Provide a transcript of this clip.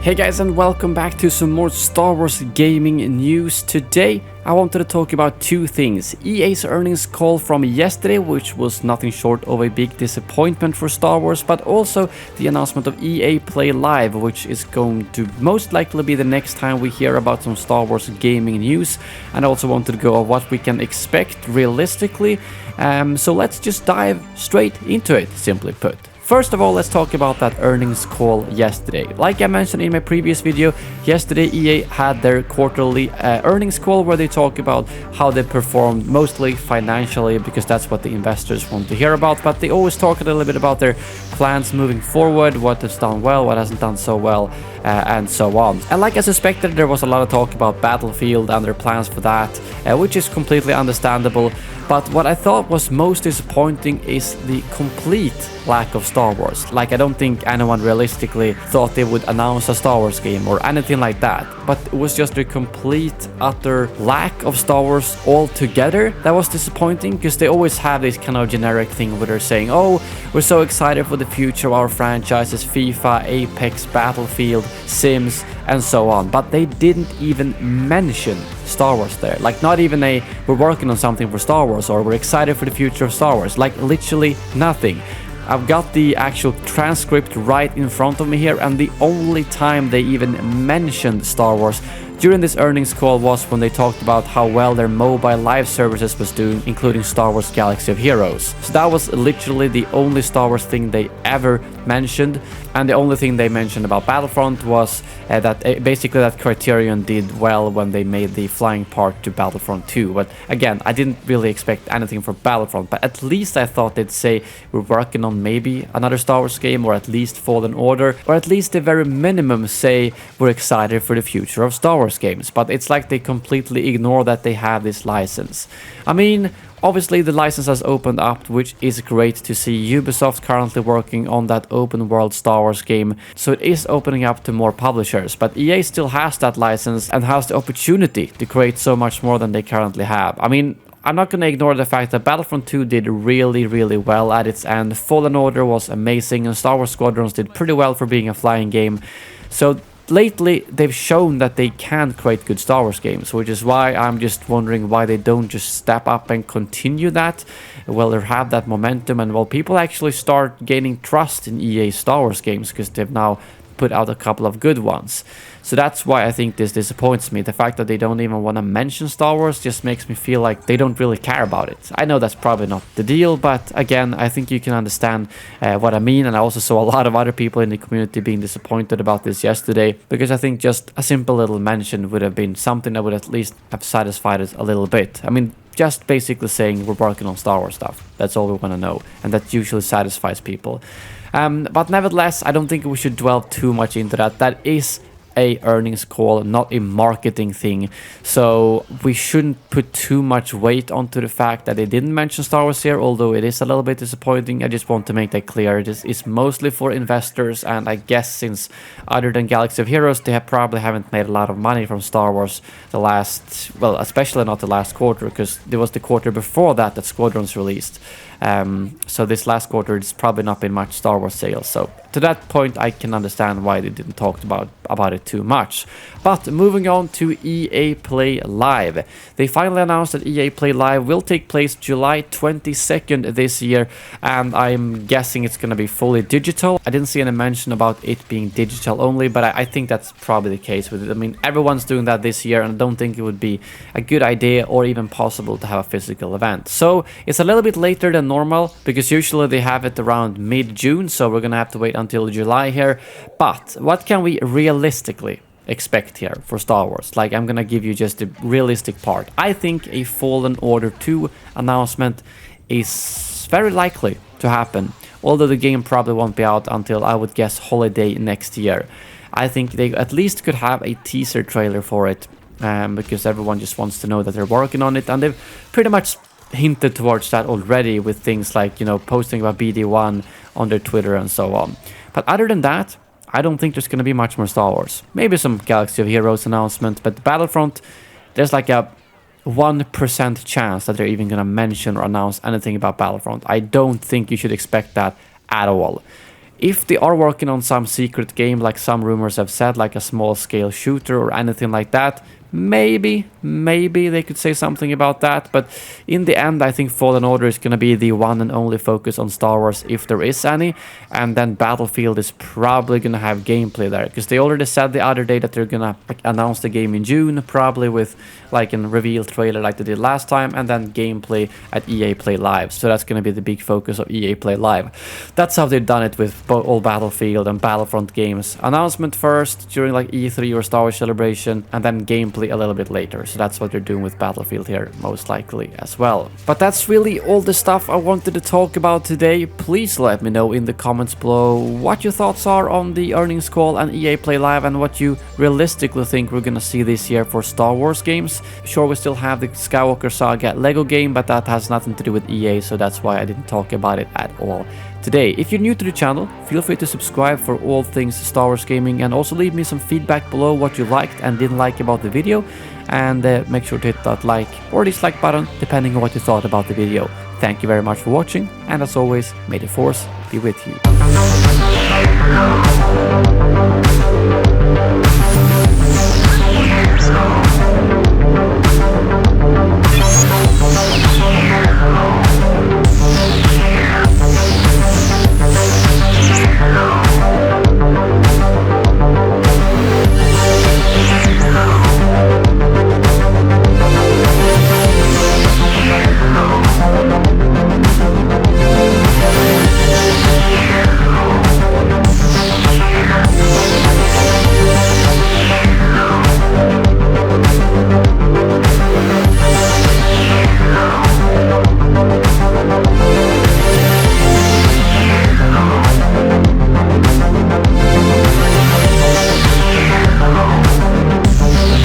Hey guys, and welcome back to some more Star Wars gaming news. Today I wanted to talk about two things: EA's earnings call from yesterday, which was nothing short of a big disappointment for Star Wars, but also the announcement of EA Play Live, which is going to most likely be the next time we hear about some Star Wars gaming news. And I also wanted to go over what we can expect realistically, so let's just dive straight into it, simply put. First of all, let's talk about that earnings call yesterday. Like I mentioned in my previous video, yesterday EA had their quarterly earnings call where they talk about how they performed, mostly financially, because that's what the investors want to hear about, but they always talk a little bit about their plans moving forward, what has done well, what hasn't done so well, and so on. And like I suspected, there was a lot of talk about Battlefield and their plans for that, which is completely understandable. But what I thought was most disappointing is the complete lack of Star Wars. Like, I don't think anyone realistically thought they would announce a Star Wars game or anything like that. But it was just a complete, utter lack of Star Wars altogether that was disappointing, because they always have this kind of generic thing where they're saying, oh, we're so excited for the future of our franchises, FIFA, Apex, Battlefield, Sims, and so on. But they didn't even mention Star Wars there. Like, not even a, we're working on something for Star Wars, or we're excited for the future of Star Wars. Like, literally nothing. I've got the actual transcript right in front of me here, and the only time they even mentioned Star Wars during this earnings call was when they talked about how well their mobile live services was doing, including Star Wars Galaxy of Heroes. So that was literally the only Star Wars thing they ever mentioned, and the only thing they mentioned about Battlefront was that basically that Criterion did well when they made the flying part to Battlefront 2. But again, I didn't really expect anything from Battlefront, but at least I thought they'd say we're working on maybe another Star Wars game, or at least Fallen Order, or at least the very minimum say we're excited for the future of Star Wars games. But it's like they completely ignore that they have this license. I mean, obviously the license has opened up, which is great to see. Ubisoft currently working on that open world Star Wars game, so it is opening up to more publishers, but EA still has that license and has the opportunity to create so much more than they currently have. I mean, I'm not going to ignore the fact that Battlefront 2 did really well at its end. Fallen Order was amazing, and Star Wars Squadrons did pretty well for being a flying game. So lately, they've shown that they can create good Star Wars games, which is why I'm just wondering why they don't just step up and continue that. Well, they have that momentum, and well, people actually start gaining trust in EA Star Wars games because they've now put out a couple of good ones. So that's why I think this disappoints me. The fact that they don't even want to mention Star Wars just makes me feel like they don't really care about it. I know that's probably not the deal, but again, I think you can understand what I mean. And I also saw a lot of other people in the community being disappointed about this yesterday, because I think just a simple little mention would have been something that would at least have satisfied us a little bit. I mean, just basically saying we're working on Star Wars stuff. That's all we want to know, and that usually satisfies people. But nevertheless, I don't think we should dwell too much into that. That is a earnings call, not a marketing thing, so we shouldn't put too much weight onto the fact that they didn't mention Star Wars here, although it is a little bit disappointing. I just want to make that clear. This is mostly for investors, and I guess since other than Galaxy of Heroes, they probably haven't made a lot of money from Star Wars the last, well, especially not the last quarter, because there was the quarter before that Squadrons released. So this last quarter, it's probably not been much Star Wars sales. So to that point, I can understand why they didn't talk about it too much. But moving on to EA Play Live. They finally announced that EA Play Live will take place July 22nd this year, and I'm guessing it's going to be fully digital. I didn't see any mention about it being digital only, but I think that's probably the case with it. I mean, everyone's doing that this year, and I don't think it would be a good idea or even possible to have a physical event. So it's a little bit later than normal, because usually they have it around mid-June, so we're gonna have to wait until July here. But what can we realistically expect here for Star Wars? Like, I'm gonna give you just the realistic part. I think a Fallen Order 2 announcement is very likely to happen, although the game probably won't be out until, I would guess, holiday next year. I think they at least could have a teaser trailer for it, because everyone just wants to know that they're working on it, and they've pretty much hinted towards that already with things like, you know, posting about BD1 on their Twitter and so on. But other than that, I don't think there's going to be much more Star Wars. Maybe some Galaxy of Heroes announcement, but Battlefront, there's like a 1% chance that they're even going to mention or announce anything about Battlefront. I don't think you should expect that at all. If they are working on some secret game, like some rumors have said, like a small scale shooter or anything like that, maybe they could say something about that. But in the end, I think Fallen Order is going to be the one and only focus on Star Wars, if there is any. And then Battlefield is probably going to have gameplay there, because they already said the other day that they're going to announce the game in June, probably with like a reveal trailer like they did last time, and then gameplay at EA Play Live. So that's going to be the big focus of EA Play Live. That's how they've done it with all Battlefield and Battlefront games. Announcement first during like E3 or Star Wars Celebration, and then gameplay a little bit later. So that's what they're doing with Battlefield here, most likely as well. But that's really all the stuff I wanted to talk about today. Please let me know in the comments below what your thoughts are on the earnings call and EA Play Live, and what you realistically think we're gonna see this year for Star Wars games. Sure, we still have the Skywalker Saga Lego game, but that has nothing to do with EA, so that's why I didn't talk about it at all today. If you're new to the channel, feel free to subscribe for all things Star Wars gaming, and also leave me some feedback below what you liked and didn't like about the video, and make sure to hit that like or dislike button depending on what you thought about the video. Thank you very much for watching, and as always, may the Force be with you.